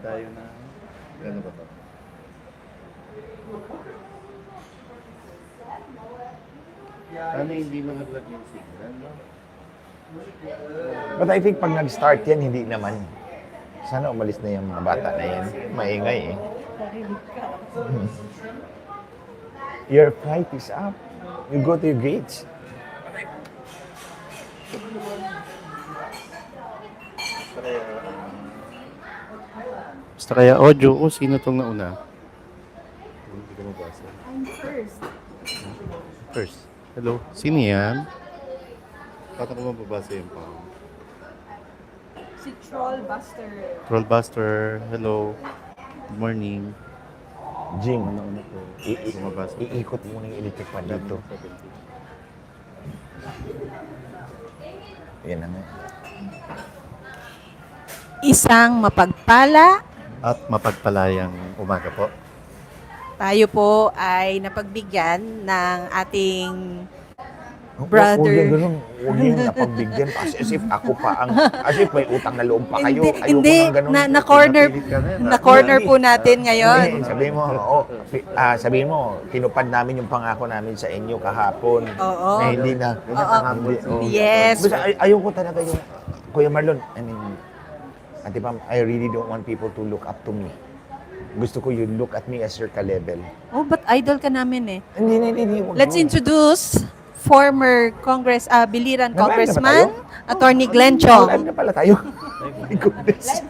tayo na... Gano'n ba to? Sana hindi nag-lag yung signal, no? But I think pag nag-start yan, hindi naman. Sana umalis na yung mga bata na yan. Maingay eh. Your flight is up. You go to your gates. Basta kaya audio ko, sino tong nauna? Hindi ko mabasa. I'm first. First. Hello, sino yan? Paano ko mababasa yung pang? Si Trollbuster. Trollbuster, hello. Good morning. Jing, Ano ko? Mabasa. iikot mo na yung electric pan dito. Yan na nga. Isang mapagpala. At mapagpalayang umaga po. Tayo po ay napagbigyan ng ating Huwag brother. huwag yung napagbigyan. As if ako pa ang... As if may utang na loob pa kayo. Ayoko Hindi, ng ganun. na-corner po natin ngayon. Sabihin mo, tinupad namin yung pangako namin sa inyo kahapon. Oo. Na hindi na. Yes. Basta ayoko talaga yung... Kuya Marlon, I mean, Ate Pam, I really don't want people to look up to me. Gusto ko you look at me as your ka-level. Oh, but idol ka namin eh. Hindi. Let's introduce former Biliran Nag-live na ba Congressman, tayo? Attorney Glen Live Chong. na pala tayo. My goodness.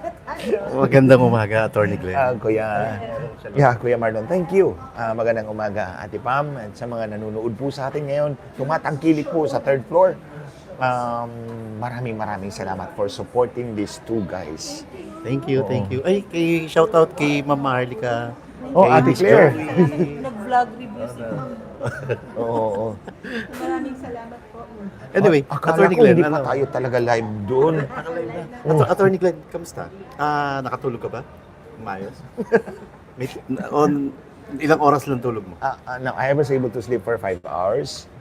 Magandang umaga, Attorney Glenn. Kuya Marlon, thank you. Magandang umaga, Ate Pam, at sa mga nanonood po sa atin ngayon, tumatangkilik po sa third floor. Maraming salamat for supporting these two guys. Thank you. Ay, shoutout kay Ma'am Maharlika. Oh, kay Ate Miss Claire. Joey. Nag-vlog review si Ma'am. Oo. Maraming salamat po. Anyway, Akala Attorney ko Glenn, hindi pa tayo talaga live doon. Attorney Glenn, kamusta? Nakatulog ka ba? Maayos? On ilang oras lang tulog mo? No, I was able to sleep for 5 hours.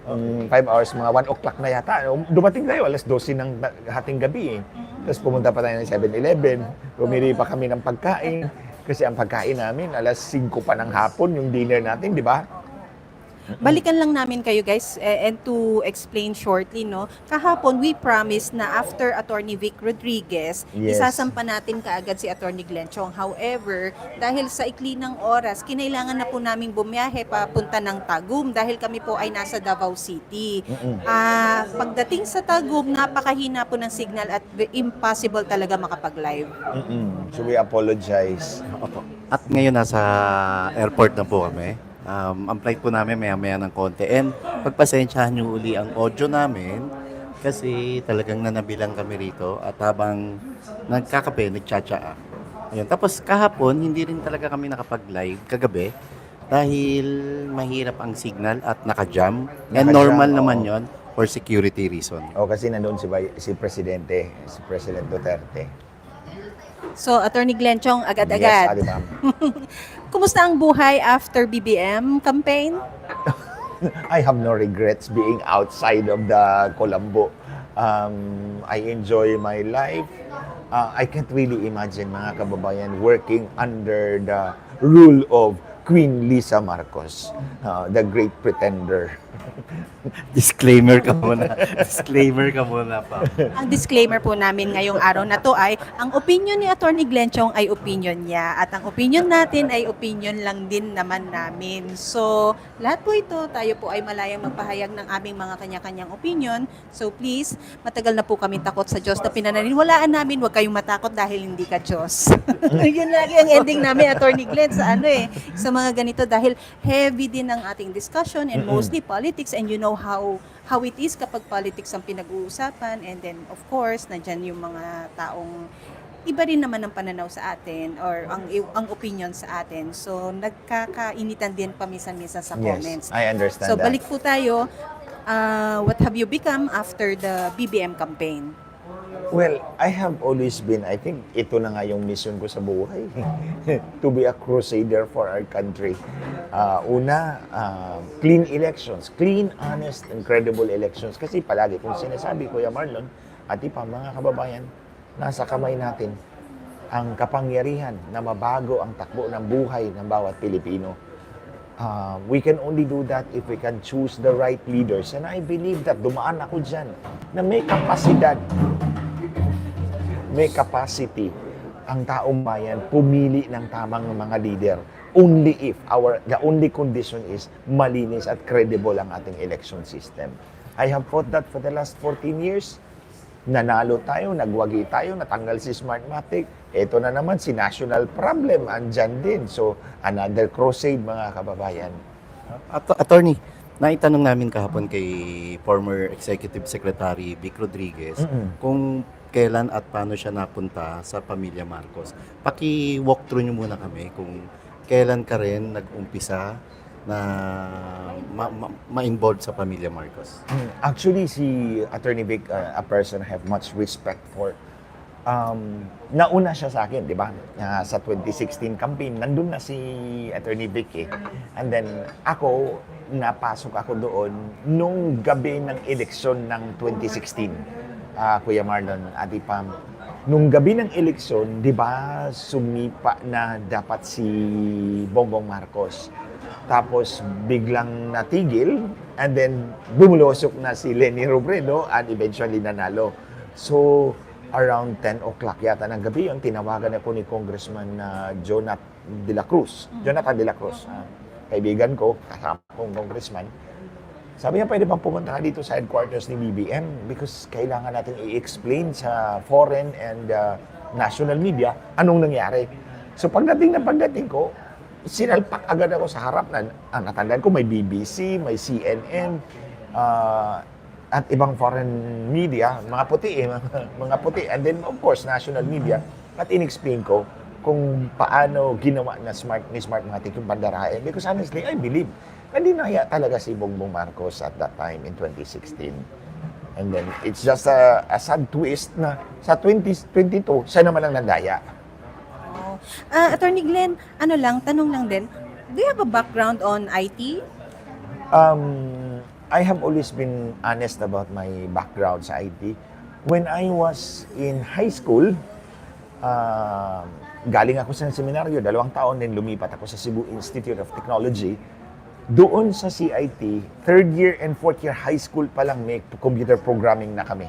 5 hours, mga 1 o'clock na yata. Dumating tayo, alas 12 ng hating gabi eh. Tapos pumunta pa tayo ng 7-Eleven. Bumili pa kami ng pagkain. Kasi ang pagkain namin, alas 5 pa ng hapon, yung dinner natin, di ba? Balikan lang namin kayo guys and to explain shortly no. Kahapon we promised na after Attorney Vic Rodriguez, Yes. isasampa natin kaagad si Attorney Glen Chong. However, dahil sa ikli ng oras, kinailangan na po naming bumiyahe papunta ng Tagum dahil kami po ay nasa Davao City. Pagdating sa Tagum, napakahina po ng signal at impossible talaga makapag-live. So we apologize. At ngayon nasa airport na po kami. Ang flight po namin maya-maya ng konti. And pagpasensyahan nyo uli ang audio namin kasi talagang nanabilang kami rito at habang nagkakape, nagtsatsaa. Ayun. Tapos kahapon, hindi rin talaga kami nakapag-live kagabi dahil mahirap ang signal at naka-jam. And Naka-jam, normal oo. naman yon for security reason. Kasi nandun si Presidente, si President Duterte. So, Attorney Glen Chong, agad-agad. Yes, Ate Pam. Kumusta ang buhay after BBM campaign? I have no regrets being outside of the Colombo. I enjoy my life. I can't really imagine mga kababayan working under the rule of Queen Lisa Marcos, the great pretender. Disclaimer ka muna. Disclaimer ka muna pa. Ang disclaimer po namin ngayong araw na to ay ang opinion ni Attorney Glen Chong ay opinion niya at ang opinion natin ay opinion lang din naman namin. So, lahat po ito, tayo po ay malayang magpahayag ng aming mga kanya-kanyang opinion. So, please, matagal na po kami takot sa Diyos na pinaniniwalaan namin, huwag kayong matakot dahil hindi ka Diyos. Yun lagi ang ending namin, Attorney Glen, sa mga ganito dahil heavy din ang ating discussion and mostly politics and you know how it is kapag politics ang pinag-uusapan and then of course nandiyan yung mga taong iba rin naman ang pananaw sa atin or ang opinion sa atin. So nagkakainitan din paminsan-minsan sa comments. Yes, I understand So that. balik po tayo, what have you become after the BBM campaign? Well, I have always been, I think ito na nga yung mission ko sa buhay. To be a crusader for our country. Clean elections. Clean, honest, and credible elections. Kasi palagi kung sinasabi, Kuya Marlon, at ipa mga kababayan, nasa kamay natin ang kapangyarihan na mabago ang takbo ng buhay ng bawat Pilipino. We can only do that if we can choose the right leaders. And I believe that dumaan ako dyan na may kapasidad, may capacity ang taong bayan pumili ng tamang mga leader. Only if the only condition is malinis at credible ang ating election system. I have fought that for the last 14 years. Nanalo tayo, nagwagi tayo, natanggal si Smartmatic. Ito na naman si national problem, andyan din. So, another crusade mga kababayan. Attorney, naitanong namin kahapon kay former Executive Secretary Vic Rodriguez kung kailan at paano siya napunta sa pamilya Marcos. Paki-walk through niyo muna kami kung kailan ka rin nag-umpisa na ma-involved sa pamilya Marcos. Actually, si Attorney Vic, a person I have much respect for. Nauna siya sa akin, di ba? Sa 2016 campaign, nandun na si Attorney Vic eh. And then, napasok ako doon nung gabi ng eleksyon ng 2016. Kuya Marlon, Ate Pam. Nung gabi ng eleksyon, di ba, sumipa na dapat si Bongbong Marcos. Tapos biglang natigil and then bumulusok na si Leni Robredo and eventually nanalo. So around 10 o'clock yata ng gabi yung tinawagan ako ni Congressman Jonathan de la Cruz. Kaibigan ko, kasama kong congressman. Sabi niya, pwede bang pumunta ka dito sa headquarters ni BBM because kailangan natin i-explain sa foreign and national media anong nangyari. So pagdating ko, sinalpak agad ako sa harap na, natandaan ko may BBC, may CNN, at ibang foreign media, mga puti, and then of course national media, at in-explain ko kung paano ginawa ni Smartmatic yung pandarahin. Because honestly, I believe na dinaya talaga si Bongbong Marcos at that time in 2016. And then it's just a sad twist na sa 2022, siya naman ang nandaya. Attorney Glenn, tanong lang din, do you have a background on IT? I have always been honest about my background sa IT. When I was in high school, galing ako sa seminaryo, 2 taon, then lumipat ako sa Cebu Institute of Technology. Doon sa CIT, 3rd year and 4th year high school pa lang may computer programming na kami.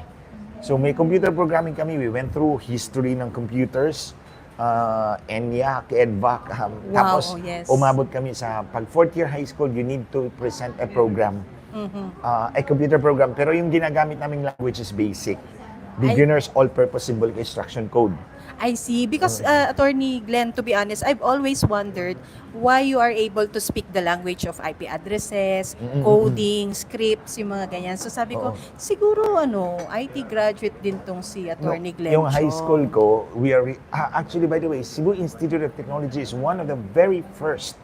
So may computer programming kami, we went through history ng computers, ENIAC, EDVAC, tapos yes. umabot kami sa pag 4th year high school, you need to present a program, a computer program. Pero yung ginagamit naming language is basic. Beginner's all-purpose symbolic instruction code. I see. Because, Attorney Glenn, to be honest, I've always wondered why you are able to speak the language of IP addresses, coding, scripts, yung mga ganyan. So sabi ko, siguro IT graduate din tong si Attorney Glenn. Yung high school ko, we are actually, by the way, Cebu Institute of Technology is one of the very first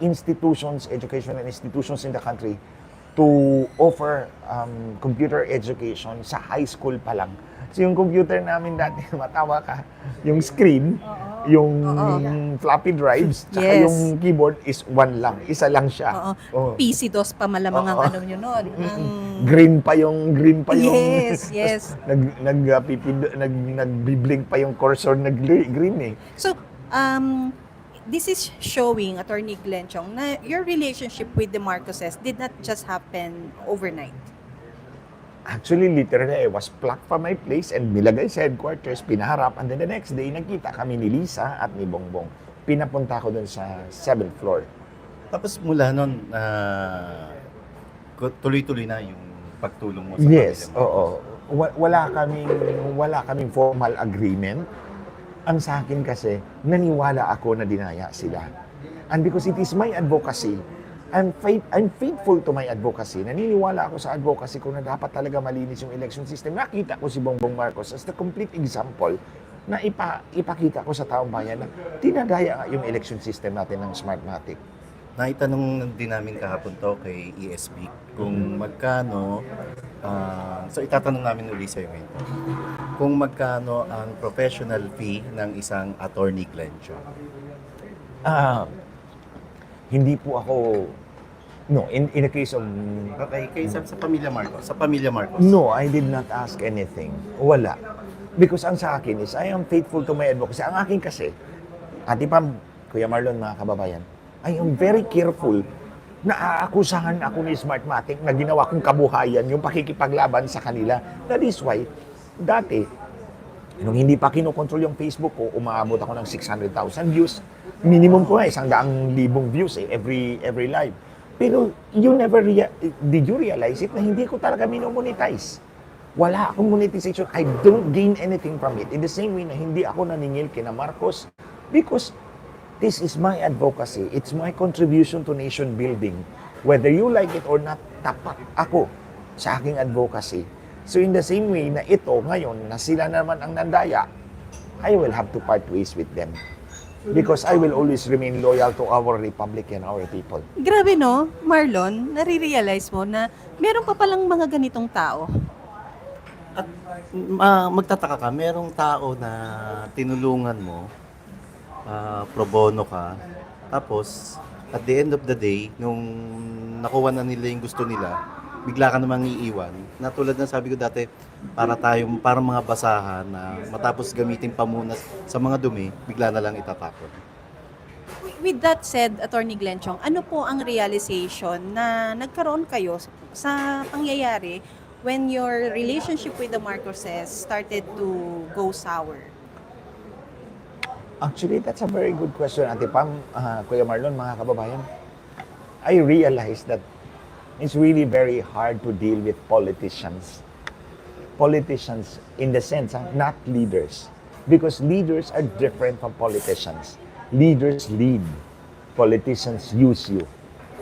educational institutions in the country to offer computer education sa high school pa lang. So yung computer namin dati, matawa ka, yung screen, yung floppy drives, tsaka yung keyboard is one lang. Isa lang siya. PC-DOS pa malamang ang nyo nun. Green pa yung Yes. Nagbiblink pa yung cursor na green eh. So, this is showing, Attorney Glenn Chong, na your relationship with the Marcoses did not just happen overnight. Actually, literally, I was plucked from my place and nilagay sa headquarters, pinaharap, and then the next day, nagkita kami ni Lisa at ni Bongbong. Pinapunta ko dun sa 7th floor. Tapos mula nun, tuloy-tuloy na yung pagtulong mo sa Yes, pamilya mo. oo. Wala kaming formal agreement. Ang sa akin kasi, naniwala ako na dinaya sila. And because it is my advocacy, I'm faithful to my advocacy. Naniniwala ako sa advocacy ko na dapat talaga malinis yung election system. Nakita ko si Bongbong Marcos as the complete example na ipakita ko sa taong bayan na tinadaya yung election system natin ng Smartmatic. Naitanong din namin kahapon to kay ESB kung magkano, so itatanong namin ulit sa'yo ngayon, kung magkano ang professional fee ng isang Attorney Glenn Chong. Hindi po ako, in the case of... Okay, kay sa pamilya Marcos. Sa pamilya Marcos. No, I did not ask anything. Wala. Because ang sa akin is, I am faithful to my advocacy. Ang akin kasi, Ate Pam, Kuya Marlon, mga kababayan, I am very careful na aakusahan ako ni Smartmatic na ginawa kong kabuhayan yung pakikipaglaban sa kanila. That is why, dati, nung hindi pa kinokontrol yung Facebook ko, umaabot ako ng 600,000 views. Minimum ko nga, 100,000 views every live. Pero did you realize it na hindi ko talaga minomonetize? Wala akong monetization. I don't gain anything from it. In the same way na hindi ako naningil kina Marcos because this is my advocacy. It's my contribution to nation building. Whether you like it or not, tapat ako sa aking advocacy. So in the same way na ito ngayon, na sila naman ang nandaya, I will have to part ways with them. Because I will always remain loyal to our republic and our people. Grabe no, Marlon, nare-realize mo na meron pa palang mga ganitong tao. At magtataka ka, merong tao na tinulungan mo, pro bono ka, tapos at the end of the day, nung nakuha na nila yung gusto nila, bigla ka namang iiwan. Na tulad ng sabi ko dati, parang mga basahan na matapos gamitin pamunas sa mga dumi, bigla na lang itatapon. With that said, Attorney Glenn Chong, ano po ang realization na nagkaroon kayo sa pangyayari when your relationship with the Marcoses started to go sour? Actually, that's a very good question, Ate Pam, Kuya Marlon, mga kababayan. I realized that it's really very hard to deal with politicians. Politicians in the sense, not leaders. Because leaders are different from politicians. Leaders lead. Politicians use you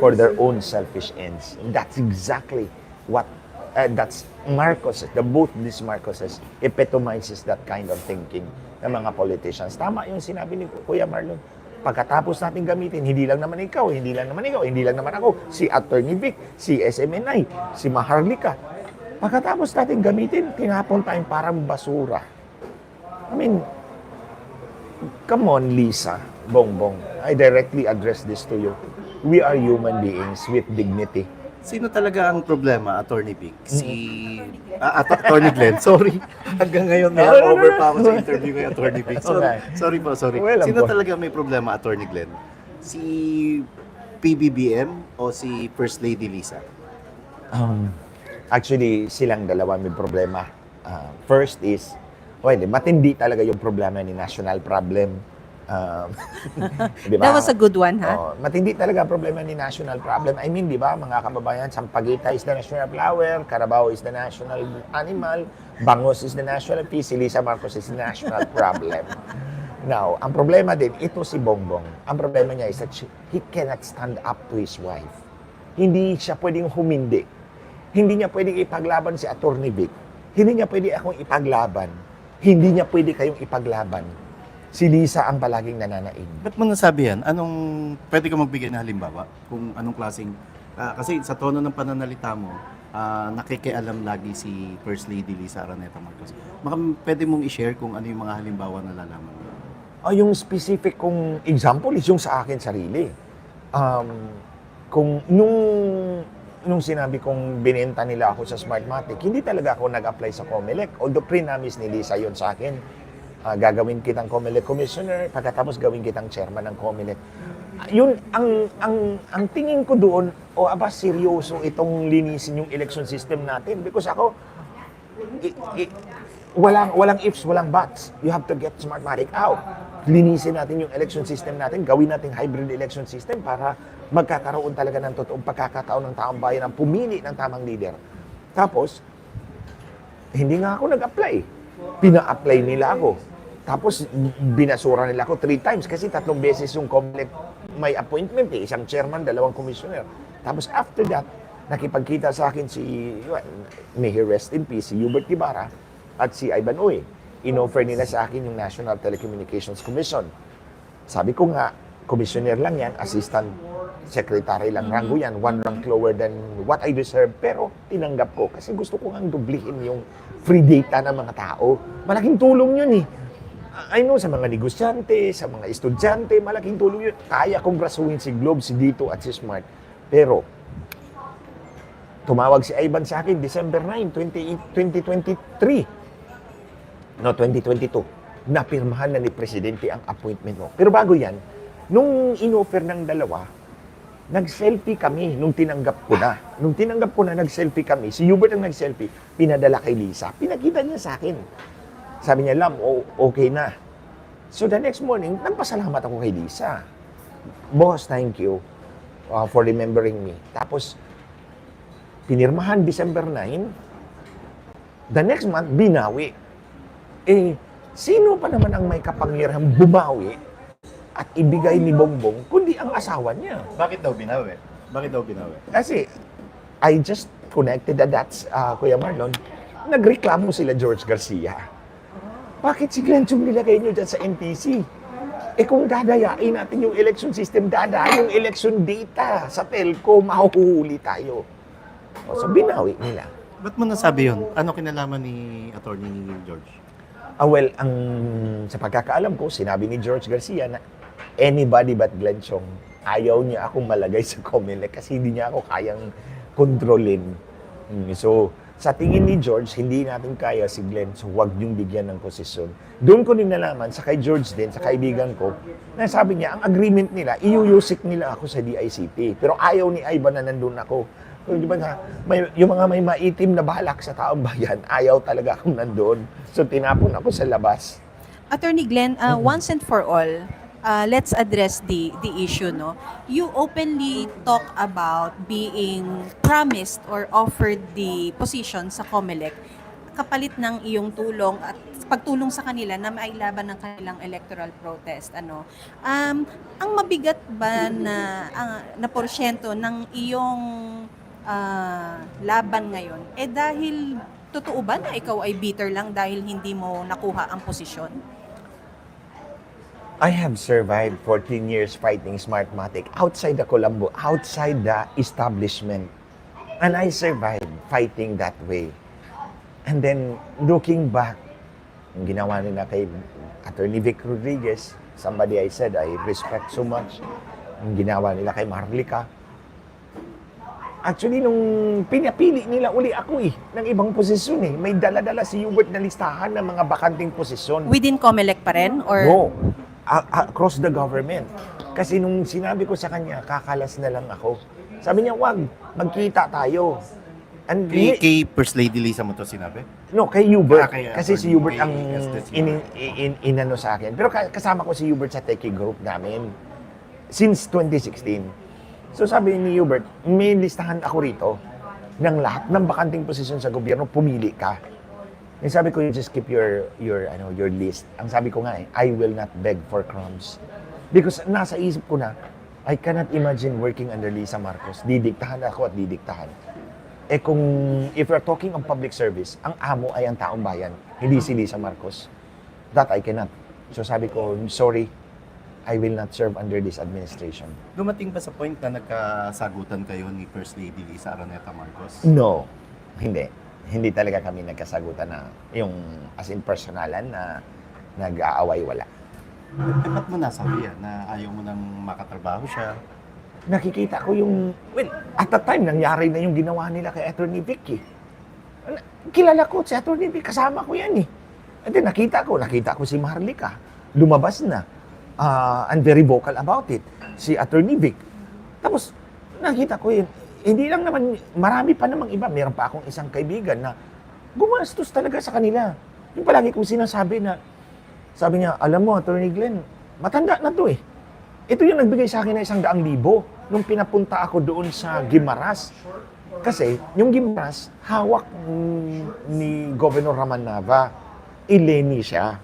for their own selfish ends. And that's exactly what, that's Marcos, both these Marcoses epitomizes that kind of thinking ng mga politicians. Tama yung sinabi ni Kuya Marlon. Pagkatapos natin gamitin, hindi lang naman ikaw, hindi lang naman ako, si Attorney Vic, si SMNI, si Maharlika. Pagkatapos natin gamitin, tinapon tayong parang basura. I mean, come on, Lisa, Bongbong, I directly address this to you. We are human beings with dignity. Sino talaga ang problema, Attorney Vic? Attorney Glenn, sorry. Hanggang ngayon, may over pa ako sa interview kay Attorney Vic. Sorry. Well, Sino talaga may problema, Attorney Glenn? Si PBBM o si First Lady Lisa? Actually, silang dalawa may problema. First is, matindi talaga yung problema ni national problem. Di ba? That was a good one, ha? Oh, matindi talaga ang problema ni national problem. I mean, di ba, mga kababayan, Sampaguita is the national flower, Carabao is the national animal, Bangos is the national fish, si Lisa Marcos is the national problem. Now, ang problema din, ito si Bongbong. Ang problema niya is that he cannot stand up to his wife. Hindi siya pwedeng humindi. Hindi niya pwedeng ipaglaban si Attorney Vic. Hindi niya pwede akong ipaglaban. Hindi niya pwede kayong ipaglaban. Si Lisa ang palaging nananaig. Ba't mo nasabi yan? Pwede ka magbigay na halimbawa? Kung anong klaseng, kasi sa tono ng pananalita mo, nakikialam lagi si First Lady Lisa Araneta Marcos. Pwede mong i-share kung ano yung mga halimbawa na lalaman mo? Yung specific kong example is yung sa akin sarili. Kung nung sinabi kong binenta nila ako sa Smartmatic, hindi talaga ako nag-apply sa Comelec. Although pre-namis ni Lisa yun sa akin. Gagawin kitang Comelec Commissioner, pagkatapos gawin kitang Chairman ng Comelec. Yun, ang tingin ko doon, seryoso itong linisin yung election system natin. Because ako, walang ifs, walang buts. You have to get Smartmatic out. Linisin natin yung election system natin, gawin natin hybrid election system para magkakaroon talaga ng totoong pagkakataon ng taong bayan ang pumili ng tamang leader. Tapos, hindi nga ako nag-apply. Pina-apply nila ako. Tapos, binasura nila ako 3 times kasi 3 beses yung Comelec may appointment isang chairman, 2 commissioner. Tapos after that, nakipagkita sa akin may he rest in peace, si Hubert Ibarra at si Ivan Uy. Inoffer nila sa akin yung National Telecommunications Commission. Sabi ko nga, commissioner lang yan, assistant secretary lang rango yan, 1 rank lower than what I deserve, pero tinanggap ko kasi gusto ko nga dublihin yung free data ng mga tao. Malaking tulong yun eh. I know sa mga negosyante, sa mga estudyante, malaking tulong yun. Kaya kong brasuhin si Globe, si Dito at si Smart. Pero, tumawag si Ivan sa akin December 9, 2023. no, 2022, napirmahan na ni Presidente ang appointment mo. Pero bago yan, nung in-offer ng dalawa, nag-selfie kami nung tinanggap ko na. Nung tinanggap ko na, nag-selfie kami. Si Hubert ang nag-selfie, pinadala kay Lisa. Pinakita niya sa akin. Sabi niya, Lam, okay na. So the next morning, nagpasalamat ako kay Lisa. Boss, thank you for remembering me. Tapos, pinirmahan December 9. The next month, binawi. Sino pa naman ang may kapangyarihang bumawi at ibigay ni Bongbong, kundi ang asawa niya? Bakit daw binawi? Bakit daw binawi? Kasi, I just connected the dots, Kuya Marlon. Nagreklamo sila George Garcia. Bakit si Glenn Chong nilagay niyo dyan sa NTC? Kung dadayain natin yung election system, dadayain yung election data sa telco, mahuhuli tayo. So, binawi nila. Ba't mo nasabi yun? Ano kinalaman ni Attorney George? Well, sa pagkakaalam ko, sinabi ni George Garcia na anybody but Glenn Chong, ayaw niya akong malagay sa COMELEC kasi hindi niya ako kayang kontrolin. So, sa tingin ni George, hindi natin kaya si Glenn, so huwag niyong bigyan ng posisyon. Doon ko din nalaman, sa kay George din, sa kaibigan ko, na sabi niya, ang agreement nila, iuyusik nila ako sa DICT. Pero ayaw ni Ivan na nandun ako. So, di ba nga, yung mga may maitim na balak sa taong bayan, ayaw talaga akong nandun. So, tinapon ako sa labas. Attorney Glenn, once and for all, let's address the issue, no? You openly talk about being promised or offered the position sa COMELEC kapalit ng iyong tulong at pagtulong sa kanila na mailaban ng kanilang electoral protest, ano? Ang mabigat ba na porsyento ng iyong laban ngayon dahil totoo ba na ikaw ay bitter lang dahil hindi mo nakuha ang posisyon? I have survived 14 years fighting Smartmatic outside the Colombo, outside the establishment. And I survived fighting that way. And then, looking back, yung ginawa nila kay Attorney Vic Rodriguez, somebody I said I respect so much, yung ginawa nila kay Marlica. Actually, nung pinapili nila uli ako ng ibang posisyon may dala-dala si Hubert na listahan ng mga bakanting posisyon. Within COMELEC pa rin? Or? No, across the government. Kasi nung sinabi ko sa kanya, kakalas na lang ako. Sabi niya, wag, magkita tayo. And Kay First Lady Lisa mo to sinabi? no, kay Hubert. Kay Kasi si Hubert ang STC. inano sa akin. Pero kasama ko si Hubert sa techie group namin since 2016. So sabi ni Hubert, may listahan ako rito ng lahat ng bakanting posisyon sa gobyerno, pumili ka. And sabi ko, you just keep your list. Ang sabi ko nga I will not beg for crumbs. Because nasa isip ko na, I cannot imagine working under Lisa Marcos. Didiktahan ako at didiktahan. If we're talking on public service, ang amo ay ang taong bayan, hindi si Lisa Marcos. That I cannot. So sabi ko, sorry, I will not serve under this administration. Dumating ba sa point na nagkasagutan kayo ni First Lady Lisa Araneta Marcos? No, hindi. Hindi talaga kami nagkasagutan na yung as in personalan na nag-aaway, wala. Ba't mo nasabi yan na ayaw mo nang makatrabaho siya? Nakikita ko yung, at the time, nangyari na yung ginawa nila kay Attorney Vic Kilala ko si Attorney Vic, kasama ko yan And then nakita ko si Marlica, lumabas na, and very vocal about it, si Attorney Vic. Tapos, nakita ko yun, hindi lang naman, marami pa namang iba, meron pa akong isang kaibigan na gumastos talaga sa kanila. Yung palagi kong sinasabi na, sabi niya, alam mo, Attorney Glenn, matanda na to Ito yung nagbigay sa akin ng 100,000 nung pinapunta ako doon sa Guimaras. Kasi yung Guimaras, hawak ni Governor Raman Nava. Ileni siya.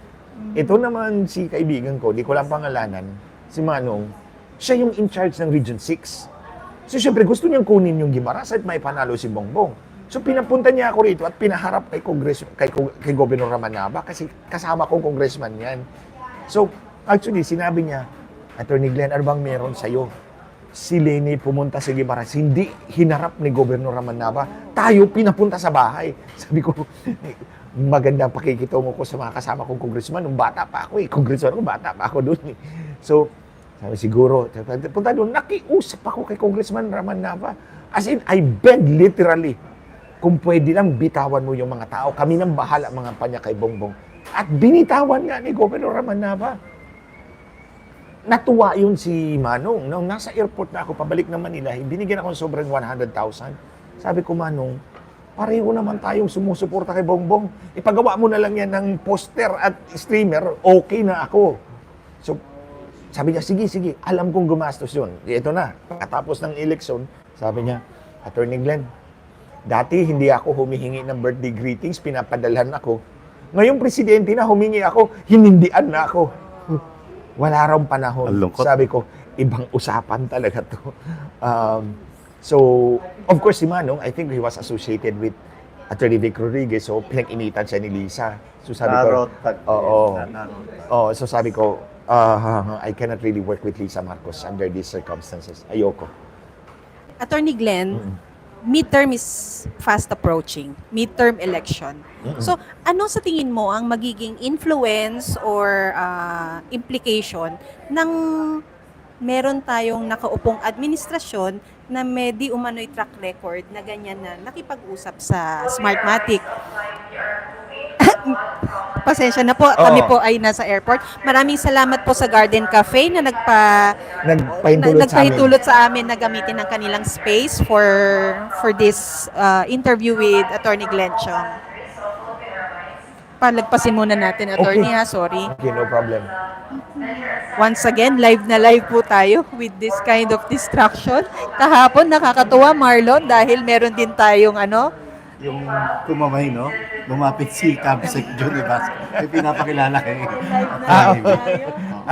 Ito naman si kaibigan ko, di ko lang pangalanan, si Manong, siya yung in charge ng Region 6. So syempre gusto niyang kunin yung Guimaras at may panalo si Bongbong. So pinapunta niya ako rito at pinaharap kay Governor Raman Nava kasi kasama kong congressman yan. So actually sinabi niya, Attorney Glenn, ano bang meron sa'yo? Si Lenny pumunta sa Guimaras, hindi hinarap ni Governor Raman Nava. Tayo pinapunta sa bahay. Sabi ko, magandang pakikitungo ko sa mga kasama kong congressman. Nung bata pa ako congressman ako, bata pa ako doon So, sabi siguro, punta doon, nakiusap ako kay Congressman Raman Nava. As in, I begged literally, kung pwede lang bitawan mo yung mga tao. Kami nang bahala mga panya kay Bongbong. At binitawan nga ni Governor Ramanaba. Natuwa yun si Manong. Nung nasa airport na ako, pabalik ng Manila, binigyan ako ng sobrang 100,000. Sabi ko, Manong, pareho naman tayong sumusuporta kay Bongbong. Ipagawa mo na lang yan ng poster at streamer, okay na ako. So, sabi niya, sige, alam kong gumastos yun. Ito na, katapos ng eleksyon, sabi niya, Attorney Glenn, dati hindi ako humihingi ng birthday greetings, pinapadalhan ako. Ngayong presidente na humingi ako, hinindian na ako. Wala raw panahon. Sabi ko, ibang usapan talaga to. So, of course, si Manong, I think he was associated with Attorney Vic Rodriguez, so pinag-initan siya ni Lisa. So sabi ko, so sabi ko, I cannot really work with Lisa Marcos under these circumstances. Ayoko. Attorney Glenn, midterm is fast approaching. Midterm election. So, ano sa tingin mo ang magiging influence or implication ng meron tayong nakaupong administrasyon na may di umano'y track record na ganyan na nakipag-usap sa Smartmatic? Pasensya na po, kami po ay nasa airport. Maraming salamat po sa Garden Cafe na nagpahintulot sa amin na gamitin ang kanilang space for this interview with Attorney Glenn Chong. Palagpasin muna natin, Attorney, ha? Sorry. Okay, no problem. Once again, live na live po tayo with this kind of distraction. Kahapon, nakakatuwa, Marlon, dahil meron din tayong Yung kumamay, no? Lumapit si Cabsec John Ibas. Ay pinapakilala kay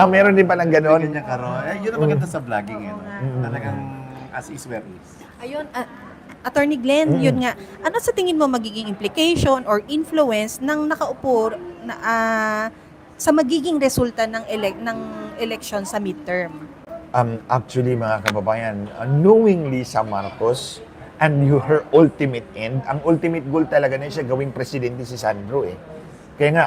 Meron din palang gano'n. Ganyan karo. Yun ang maganda sa vlogging. Talagang as is where is. Ayun, Attorney Glenn, yun nga. Ano sa tingin mo magiging implication or influence ng nakaupo sa magiging resulta ng election sa midterm? Actually, mga kababayan, knowing Lisa Marcos and her ultimate end, ang ultimate goal talaga na siya gawing presidente si Sandro eh. Kaya nga,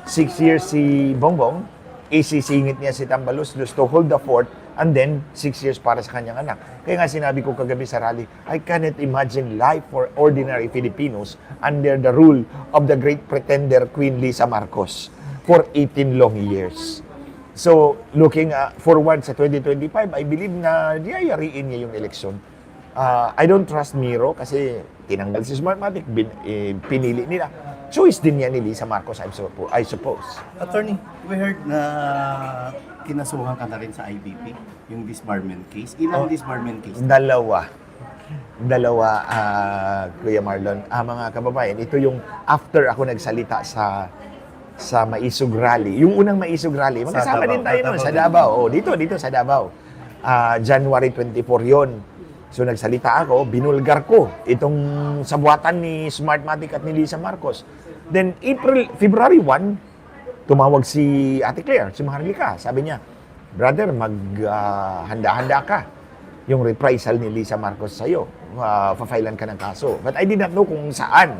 6 years si Bongbong, isisingit niya si Tambalos to hold the fort, and then 6 years para sa kanyang anak. Kaya nga sinabi ko kagabi sa rally, I cannot imagine life for ordinary Filipinos under the rule of the great pretender Queen Lisa Marcos for 18 long years. So, looking forward sa 2025, I believe na yayariin niya yung eleksyon. I don't trust Miro kasi tinanggal si Smartmatic, pinili nila. Choice din niya ni Lisa Marcos, I suppose. Attorney, we heard na kinasuhan ka na rin sa IBP, yung disbarment case. Ilang disbarment case? Dalawa, Kuya Marlon. Mga kababayan, ito yung after ako nagsalita sa Maisog Rally. Yung unang Maisog Rally, magkasama din tayo noon sa Davao. Dito sa Davao. January 24 yon. So nagsalita ako, binulgar ko itong sabuatan ni Smartmatic at ni Lisa Marcos. Then February 1, tumawag si Ate Claire, si Maharlika. Sabi niya, brother, handa-handa ka. Yung reprisal ni Lisa Marcos sa'yo, pa-filean ka ng kaso. But I did not know kung saan.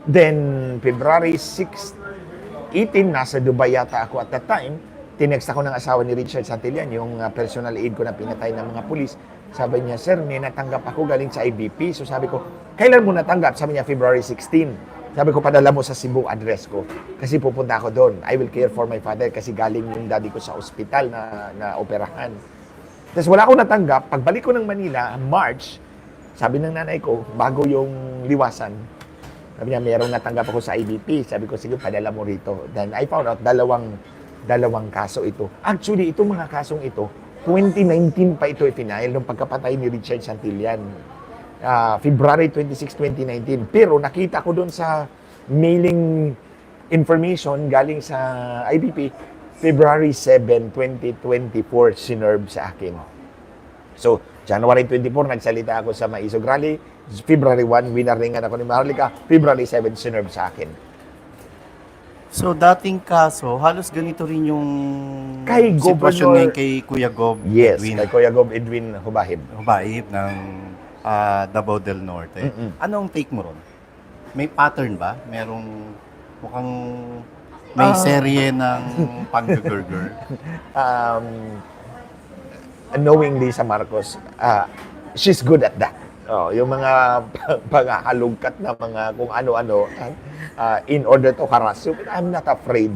Then February 6, 18, nasa Dubai yata ako at that time. Tinext ako ng asawa ni Richard Santillan, yung personal aide ko na pinatay ng mga pulis. Sabi niya, sir, may natanggap ako galing sa IBP. So sabi ko, kailan mo natanggap? Sabi niya, February 16. Sabi ko, padala mo sa Cebu address ko. Kasi pupunta ako doon. I will care for my father kasi galing yung daddy ko sa ospital na operahan. Tapos wala akong natanggap. Pagbalik ko ng Manila, March, sabi ng nanay ko, bago yung liwasan, sabi niya, mayroong natanggap ako sa IBP. Sabi ko, sige, padala mo rito. Then I found out, dalawang kaso ito. Actually, itong mga kasong ito, 2019 pa ito ipinail nung pagkapatay ni Richard Santillan. February 26, 2019. Pero nakita ko doon sa mailing information galing sa IBP, February 7, 2024, sinerve sa akin. So, January 24, nagsalita ako sa Maisog Rally. February 1, winaringan ako ni Maharlika. February 7, sinerve sa akin. So, dating kaso, halos ganito rin yung kay sitwasyon ngayon kay Kuya Gob Yes, Edwin. kay Kuya Gob Edwin Hubahib. Hubahib ng Davao del Norte. Anong take mo ron? May pattern ba? Merong mukhang may serye ng pang-gurgur? Knowing Lisa Marcos, she's good at that. yung mga panghahalungkat na mga kung ano-ano in order to harass you. But I'm not afraid.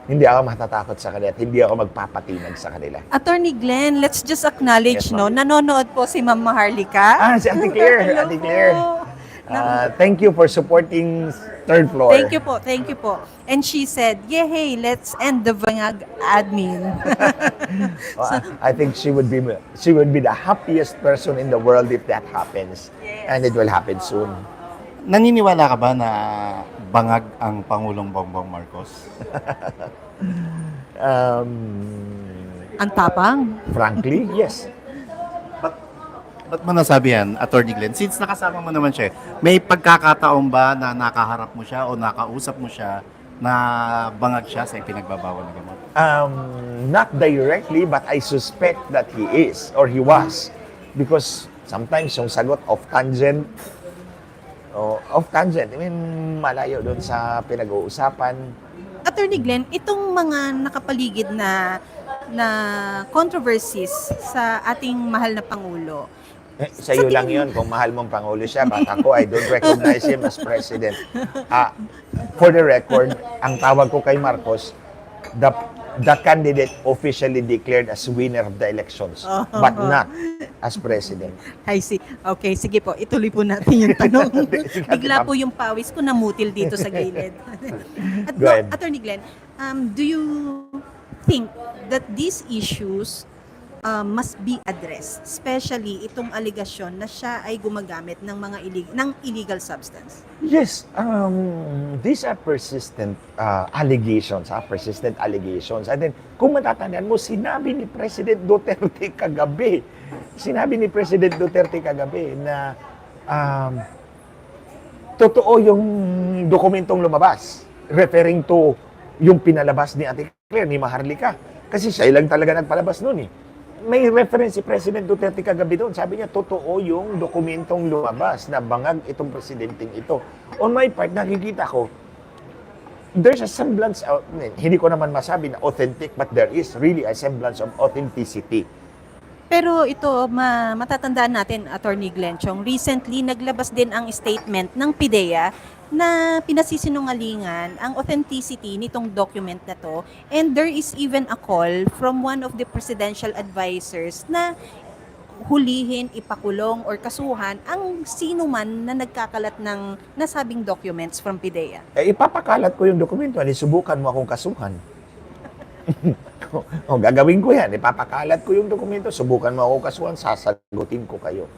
Hindi ako matatakot sa kanila at hindi ako magpapatinag sa kanila. Attorney Glenn, let's just acknowledge, Yes, ma'am. nanonood po si Ma'am Maharlika. Si Ate Claire. Hello Ate Claire. po. Thank you for supporting third floor. Thank you po. And she said, yeah, hey, let's end the Bangag admin. I think she would be the happiest person in the world if that happens. And it will happen soon. Naniniwala ka ba na bangag ang Pangulong Bongbong Marcos? Ang tapang. Frankly, yes. Ba't mo nasabi yan, Attorney Glenn? Since nakasama mo naman siya, may pagkakataon ba na nakaharap mo siya o nakausap mo siya na bangag siya sa ipinagbabawal na gamot? Not directly, but I suspect that he is or he was. Because sometimes yung sagot off tangent, I mean, malayo doon sa pinag-uusapan. Attorney Glenn, itong mga nakapaligid na controversies sa ating mahal na Pangulo, Sa iyo lang yun, kung mahal mong Pangulo siya, but ako, I don't recognize him as President. For the record, ang tawag ko kay Marcos, the candidate officially declared as winner of the elections, but not as President. I see. Okay, sige po, ituloy po natin yung tanong. Sige, Bigla ma'am. po yung pawis ko namutil dito sa gilid. At Go ahead. Attorney Glenn, do you think that these issues must be addressed, especially itong aligasyon na siya ay gumagamit ng mga illegal substance? Yes, these are persistent allegations. And then, kung matatandaan mo, sinabi ni President Duterte kagabi na totoo yung dokumentong lumabas, referring to yung pinalabas ni Ate Claire, ni Maharlika. Kasi siya lang talaga nagpalabas noon eh. May reference si President Duterte kagabi doon. Sabi niya, totoo yung dokumentong lumabas na bangag itong presidenteng ito. On my part, nakikita ko, there's a semblance of, hindi ko naman masabi na authentic, but there is really a semblance of authenticity. Pero ito, matatandaan natin, Attorney Glenn Chong, recently naglabas din ang statement ng PIDEA na pinasisinungalingan ang authenticity nitong document na to. And there is even a call from one of the presidential advisors na hulihin, ipakulong, or kasuhan ang sino man na nagkakalat ng nasabing documents from PIDEA. Ipapakalat ko yung dokumento, subukan mo akong kasuhan. Gagawin ko yan. Ipapakalat ko yung dokumento, subukan mo akong kasuhan, sasagutin ko kayo.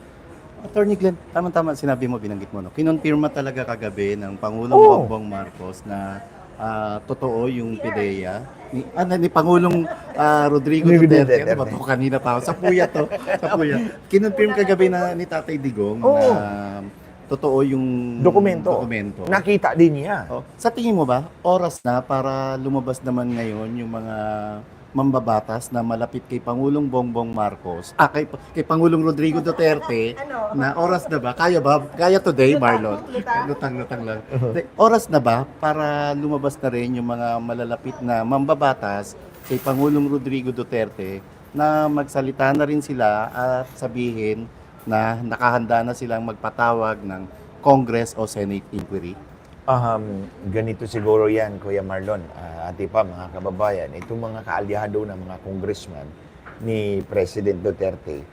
Attorney Glenn, tama-tama sinabi mo, binanggit mo, no? Kinonfirma talaga kagabi ng Pangulong Bongbong Marcos na totoo yung PIDEA ni Pangulong Rodrigo Duterte. Ano ba to? Kanina pa ako. Sa puyat to. Kinonfirm kagabi na ni Tatay Digong na totoo yung dokumento. Nakita din niya. Sa tingin mo ba, oras na para lumabas naman ngayon yung mga mambabatas na malapit kay Pangulong Bongbong Marcos, kay Pangulong Rodrigo Duterte, na oras na ba? Kaya today, Marlon? Lutang lang. Oras na ba para lumabas na rin yung mga malalapit na mambabatas kay Pangulong Rodrigo Duterte na magsalita na rin sila at sabihin na nakahanda na silang magpatawag ng Congress o Senate inquiry? Ganito siguro yan, Kuya Marlon, mga kababayan, itong mga kaalyado ng mga congressman ni President Duterte,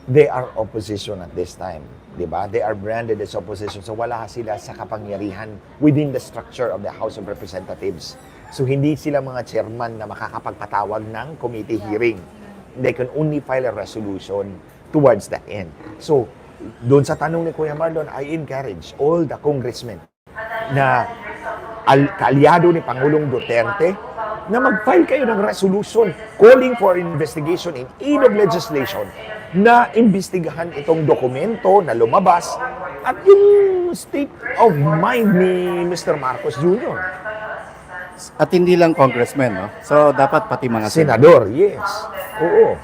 they are opposition at this time, di ba? They are branded as opposition, so wala sila sa kapangyarihan within the structure of the House of Representatives. So hindi sila mga chairman na makakapagpatawag ng committee hearing. They can only file a resolution towards that end. So, doon sa tanong ni Kuya Marlon, I encourage all the congressmen na kaalyado ni Pangulong Duterte na mag-file kayo ng resolution calling for investigation in aid of legislation na imbestigahan itong dokumento na lumabas at yung state of mind ni Mr. Marcos Jr. At hindi lang congressmen, no? So, dapat pati mga Senador, yes. Oo.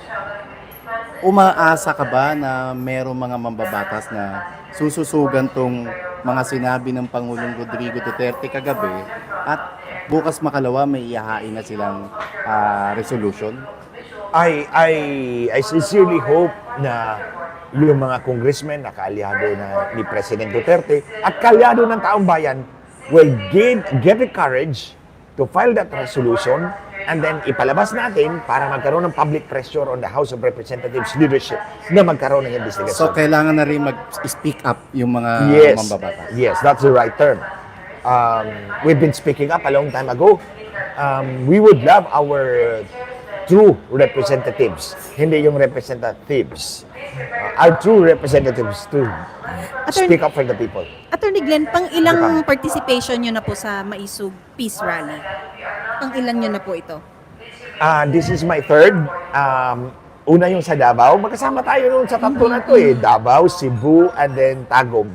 Umaasa ka ba na merong mga mambabatas na sususugan tong mga sinabi ng Pangulong Rodrigo Duterte kagabi at bukas makalawa may ihahain na silang resolution? I sincerely hope na yung mga congressmen na kaalyado na ni President Duterte at kaalyado ng taong bayan will get the courage to file that resolution and then ipalabas natin para magkaroon ng public pressure on the House of Representatives leadership na magkaroon ng So, investigation. kailangan na rin mag-speak up yung mga mambabatas. Yes, that's the right term. We've been speaking up a long time ago. We would love our true representatives, hindi yung representatives. Our true representatives to speak up for the people. Attorney Glenn, pang ilang participation nyo na po sa Maisug Peace Rally? Pang ilan nyo na po ito? This is my third. Una yung sa Davao. Magkasama tayo noon sa tatlo na to eh. Davao, Cebu, and then Tagum.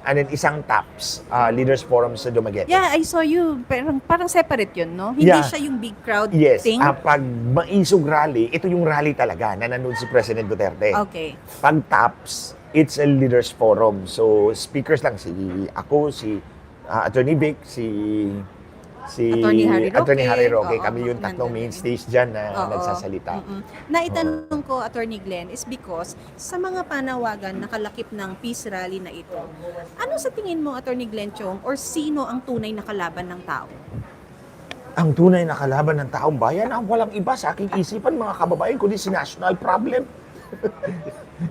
And then isang TAPS, Leaders Forum sa Dumaguete. Yeah, I saw you. Parang separate yun, no? Hindi Yeah. siya yung big crowd Yes, thing? pag Maisog rally, ito yung rally talaga na nanood si President Duterte. Okay. Pag TAPS, it's a leaders forum. So speakers lang ako, si Attorney Vic, si Attorney Harry Roque. Oo, Kami yung tatlong nandun. mainstays dyan na Oo. nagsasalita. Naitanong ko, Attorney Glenn, is because sa mga panawagan na kalakip ng peace rally na ito, ano sa tingin mo, Attorney Glenn Chong, or sino ang tunay na kalaban ng tao? Ang tunay na kalaban ng taong bayan ang walang iba sa aking isipan, mga kababayan, kundi si national problem.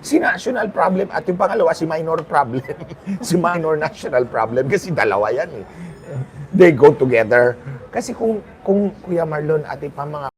Si national problem at yung pangalawa, si minor problem. Si minor national problem kasi dalawa yan eh. They go together. Kasi kung Kuya Marlon at pa mga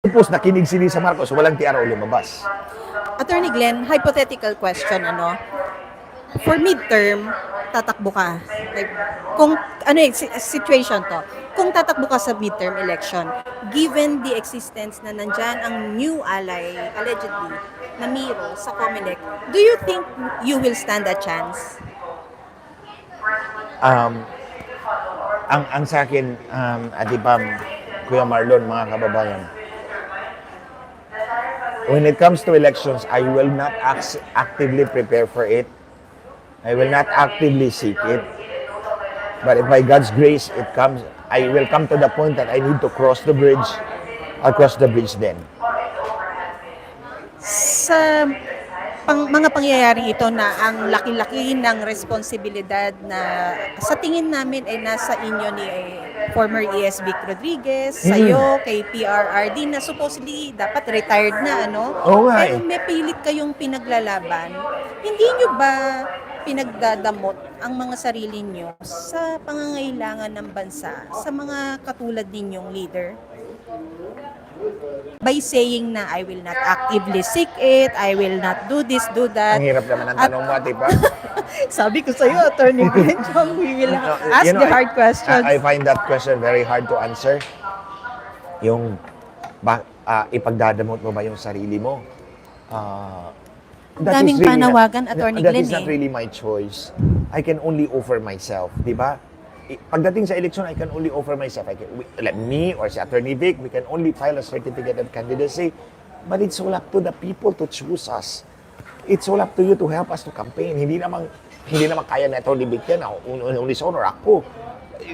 Suppose nakinig si Lisa Marcos, walang TRO lumabas. Attorney Glenn, hypothetical question, ano? For midterm, tatakbo ka. Like, kung, ano eh, situation to. Kung tatakbo ka sa midterm election, given the existence na nandyan ang new ally, allegedly, na Miro sa Comelec, do you think you will stand a chance? Ang sa akin, Ate Pam, Kuya Marlon, mga kababayan, when it comes to elections, I will not actively prepare for it. I will not actively seek it. But if by God's grace it comes, I will come to the point that I need to cross the bridge. I'll cross the bridge then. Sa mga pangyayaring ito na ang laki-laki ng responsibilidad na sa tingin namin ay nasa inyo ni former ES Vic Rodriguez, sa'yo, kay PRRD na supposedly dapat retired na, ano? Oo nga Pero eh. may pilit kayong pinaglalaban. Hindi nyo ba pinagdadamot ang mga sarili nyo sa pangangailangan ng bansa sa mga katulad ninyong leader? By saying na I will not actively seek it, I will not do this, do that. Ang hirap naman ang tanong mo, Ate Pam. Sabi ko sa'yo, Attorney Glenn, we will ask You know, the hard questions. I find that question very hard to answer. Yung, ipagdadamot mo ba yung sarili mo? That Daming is really panawagan, not- Attorney That Glenn, is not eh. really my choice. I can only offer myself, di ba? Pagdating sa election, I can only offer myself. Like me or si Attorney Vic, we can only file a certificate of candidacy. But it's all up to the people to choose us. It's all up to you to help us to campaign. Hindi naman kaya na Attorney Vic yan, only son or ako.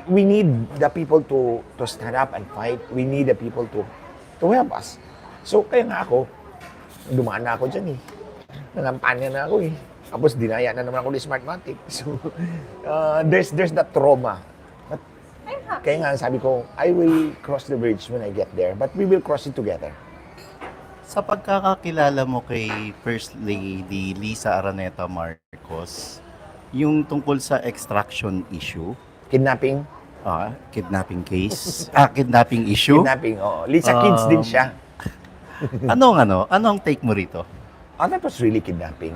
We need the people to stand up and fight. We need the people to help us. So, kaya nga ako, dumaan na ako dyan eh. Nangampanya na ako eh. Tapos dinaya na naman ako ni Smartmatic. So, there's that trauma. But, kaya nga sabi ko, I will cross the bridge when I get there. But we will cross it together. Sa pagkakakilala mo kay First Lady Lisa Araneta Marcos, yung tungkol sa extraction issue, Kidnapping? kidnapping case, kidnapping issue, Kidnapping, oo. Lisa Kids din siya. anong take mo rito? That was really kidnapping.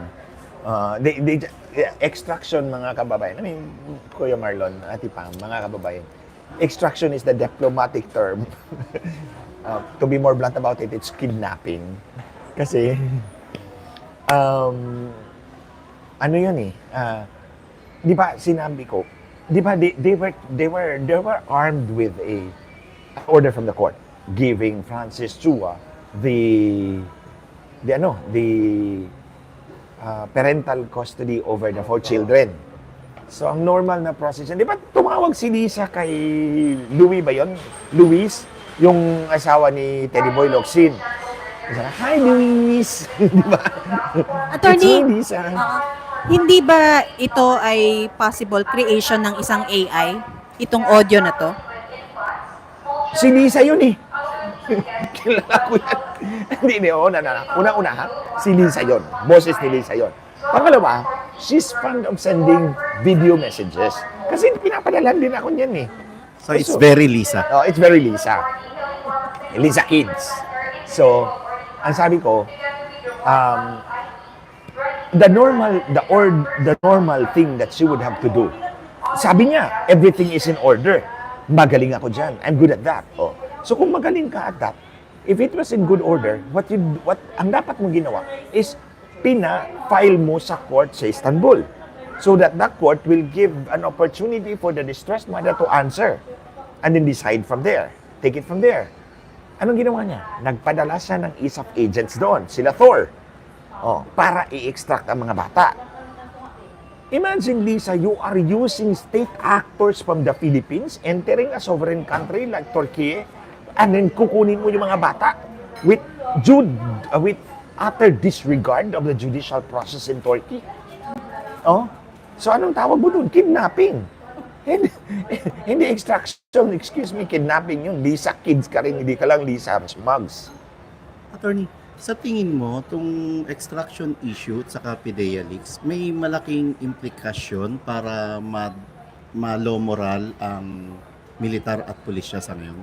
Extraction, mga kababayan. I mean, Kuya Marlon, Ate Pam, mga kababayan. Extraction is the diplomatic term. To be more blunt about it, it's kidnapping. Kasi, ano yun eh, di ba sinabi ko, di ba they were armed with a order from the court giving Francis Chua the parental custody over the 4 children. So, ang normal na process, di ba tumawag si Lisa kay Louis ba yun? Luis, yung asawa ni Teddy Boy Locsin. Hi, Luis! Di ba? Attorney, It's me, Lisa. hindi ba ito ay possible creation ng isang AI? Itong audio na to? Si Lisa yun eh. Kilala ko yan. Hindi, Una-una ha, si Lisa yun. Boses ni Lisa yun. Pangalawa, she's fond of sending video messages. Kasi pinapadalan din ako niyan eh. So it's very Lisa. Oh, it's very Lisa. Lisa Kids. So, ang sabi ko, the normal thing that she would have to do. Sabi niya, everything is in order. Magaling ako dyan. I'm good at that. Oh. So kung magaling ka at that, if it was in good order, ang dapat mong ginawa is pina-file mo sa court sa Istanbul. So that court will give an opportunity for the distressed mother to answer and then decide from there. Take it from there. Anong ginawa niya? Nagpadala siya ng ISAF agents doon, sila Thor, para i-extract ang mga bata. Imagine, Lisa, you are using state actors from the Philippines entering a sovereign country like Turkey and then kukunin mo yung mga bata with utter disregard of the judicial process in Turkey. Oh? So anong tawag mo doon? Kidnapping. Hindi extraction, excuse me, kidnapping yun. Lisa Kids ka rin, hindi ka lang Lisa Smugs. Attorney, sa tingin mo, itong extraction issue at saka PDEA leaks, may malaking implikasyon para ma-low moral ang militar at pulisya sa ngayon?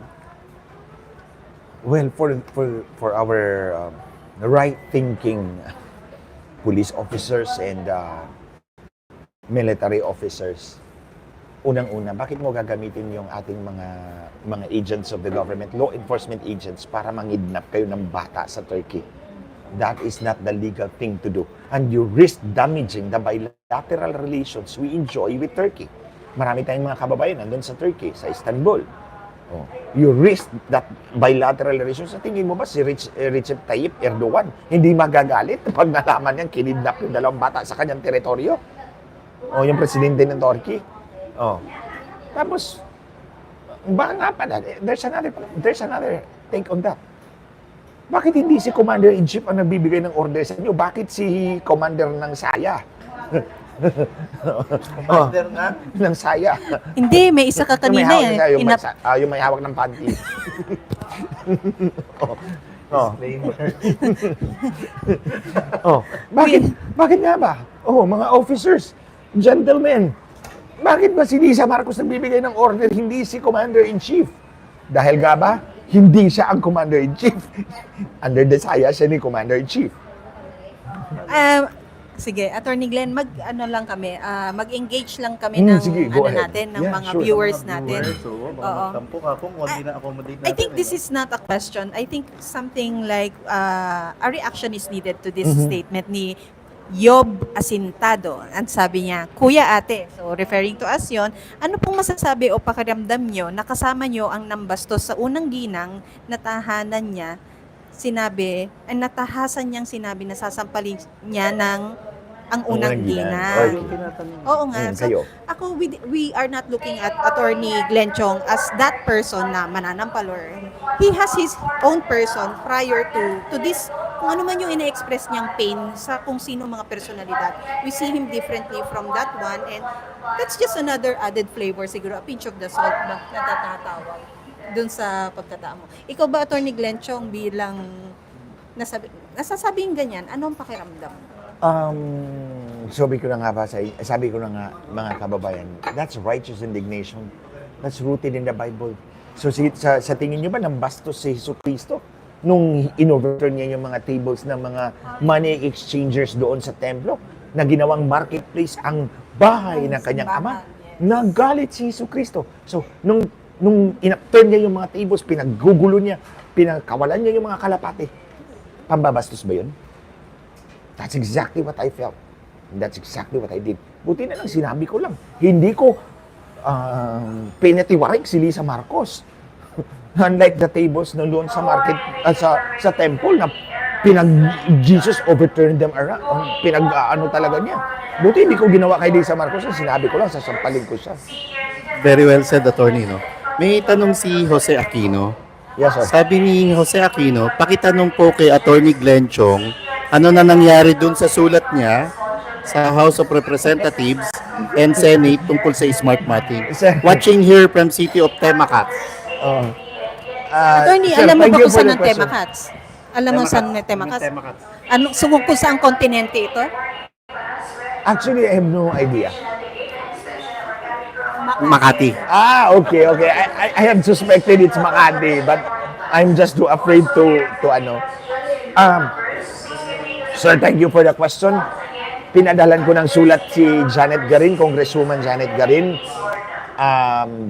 Well, for our right-thinking police officers and military officers, unang-una, bakit mo gagamitin yung ating mga agents of the government, law enforcement agents, para mangidnap kayo ng bata sa Turkey? That is not the legal thing to do. And you risk damaging the bilateral relations we enjoy with Turkey. Marami tayong mga kababayan nandun sa Turkey, sa Istanbul. Oh. You risk that bilateral relations. Sa tingin mo ba si Recep Tayyip Erdogan hindi magagalit pag nalaman niyang kinidnap yung dalawang bata sa kanyang teritoryo? O yung presidente ng Turkey? Oh. Tapos, baka nga pala, there's another take on that. Bakit hindi si Commander-in-Chief ang nagbibigay ng order sa inyo? Bakit si Commander ng Saya? Commander nga. Ng Saya. Hindi, may isa ka kanina eh. Yung may hawak ng panty. Disclaimer. Bakit nga ba? Mga officers, gentlemen, bakit ba si Lisa Marcos nagbibigay ng order, hindi si Commander-in-Chief? Dahil nga ba, hindi siya ang Commander-in-Chief. Under the saya siya ni Commander-in-Chief. Sige, Attorney Glenn, mag-engage lang kami ng sige, go ahead. natin, ng Yeah, mga sure. viewers natin. Oo, baka Oo. magtampo ka kung hindi na-accommodate natin. I think this is not a question. I think something like a reaction is needed to this statement ni Yob Asintado. At sabi niya, Kuya Ate, so referring to us yon, ano pong masasabi o pakiramdam nyo na kasama nyo ang nambastos sa unang ginang na tahanan niya, natahasan niyang sinabi na sasampalin niya ng ang unang ginang. Okay. Oo nga. So, Kayo. ako, we are not looking at Attorney Glenn Chong as that person na mananampal or he has his own person prior to this, kung ano man yung ina-express niyang pain sa kung sino mga personalidad. We see him differently from that one and that's just another added flavor siguro, a pinch of the salt ba na tatatawag dun sa pagkatao mo. Ikaw ba, Attorney Glenn Chong, bilang nasasabing ganyan, anong pakiramdam? Sabi ko na nga mga kababayan, that's righteous indignation. That's rooted in the Bible. So sa tingin niyo ba nang bastos si Jesucristo nung inoverturn niya yung mga tables ng mga money exchangers doon sa templo na ginawang marketplace ang bahay ng kanyang ama? Nagalit si Jesucristo. So nung inapturn niya yung mga tables, pinaggugulo niya, pinagkawalan niya yung mga kalapate. Pambabastos ba yun? That's exactly what I felt. And that's exactly what I did. Buti na lang, sinabi ko lang. Hindi ko pinatiwarik si Lisa Marcos. Unlike the tables na doon sa market, sa temple na Jesus overturned them around. Talaga niya. Buti hindi ko ginawa kay Lisa Marcos. Sinabi ko lang, sasampalin ko siya. Very well said, attorney, no? May tanong si Jose Aquino. Yes, sir. Sabi ni Jose Aquino, pakitanong po kay Attorney Glenn Chong, ano na nangyari dun sa sulat niya sa House of Representatives and Senate tungkol sa smart mating. Watching here from City of Temacat. Attorney, Sir, alam mo thank ba you kung for saan the ang question. Temacats? Alam mo saan ang Temacats? Temacat. Ano, kung saan kontinente ito? Actually, I have no idea. Makati. Okay. I have suspected it's Makati, but I'm just too afraid to Sir, thank you for the question. Pinadalan ko ng sulat si Janet Garin, Congresswoman Janet Garin,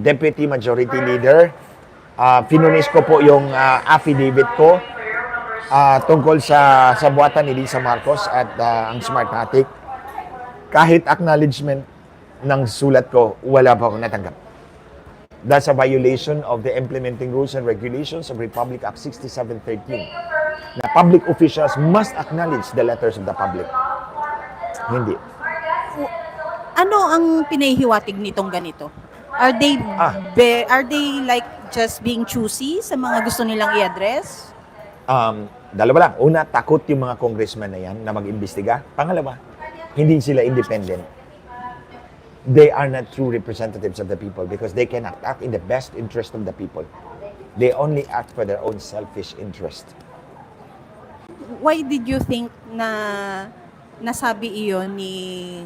Deputy Majority Leader. Finunis ko po yung affidavit ko tungkol sa buwatan ni Lisa Marcos at ang Smartmatic. Kahit acknowledgement ng sulat ko, wala pa akong natanggap. That's a violation of the Implementing Rules and Regulations of Republic Act 6713. Na public officials must acknowledge the letters of the public. Hindi. Ano ang pinahihiwatig nitong ganito? Are they like just being choosy sa mga gusto nilang i-address? Dalawa lang. Una, takot yung mga congressman na yan na mag-imbestiga. Pangalawa, hindi sila independent. They are not true representatives of the people because they cannot act in the best interest of the people. They only act for their own selfish interest. Why did you think na nasabi iyon ni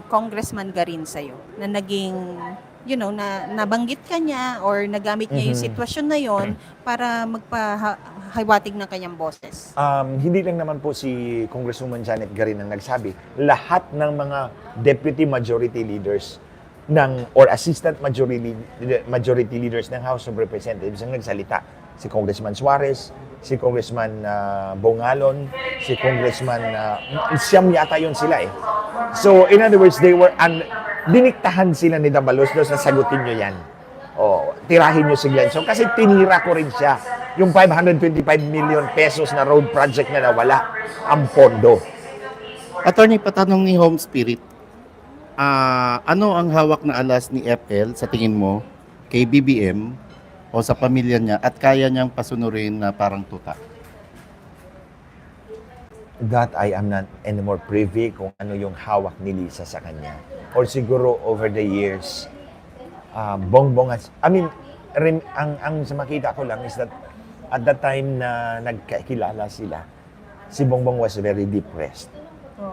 Congressman Garin sa'yo? Na naging, na nabanggit ka niya or nagamit niya yung sitwasyon na yon para hiwatig ng kanyang boses? Hindi lang naman po si Congresswoman Janet Garin ang nagsabi. Lahat ng mga deputy majority leaders or assistant majority leaders ng House of Representatives ang nagsalita. Si Congressman Suarez, si Congressman Bongalon, si Congressman siyam yata yun sila eh. So in other words, diniktahan sila ni Dabalos na sagutin nyo yan. Tirahin nyo si Glenn Chong kasi tinira ko rin siya. Yung 525 million pesos na road project na nawala ang pondo. Attorney, patanong ni Home Spirit, ano ang hawak na alas ni FL sa tingin mo kay BBM o sa pamilya niya at kaya niyang pasunurin na parang tuta? That I am not anymore privy kung ano yung hawak ni Lisa sa kanya. Or siguro over the years, bongbong ang sa makita ko lang is that at that time na nagkakilala sila, si Bongbong was very depressed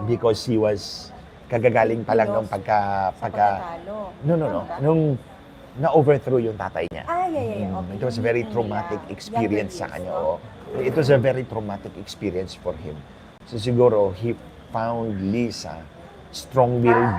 because he was kagagaling pa lang nung nung na-overthrow yung tatay niya. Okay. It was a very traumatic experience sa kanya. It was a very traumatic experience for him. So siguro he found Lisa strong-willed,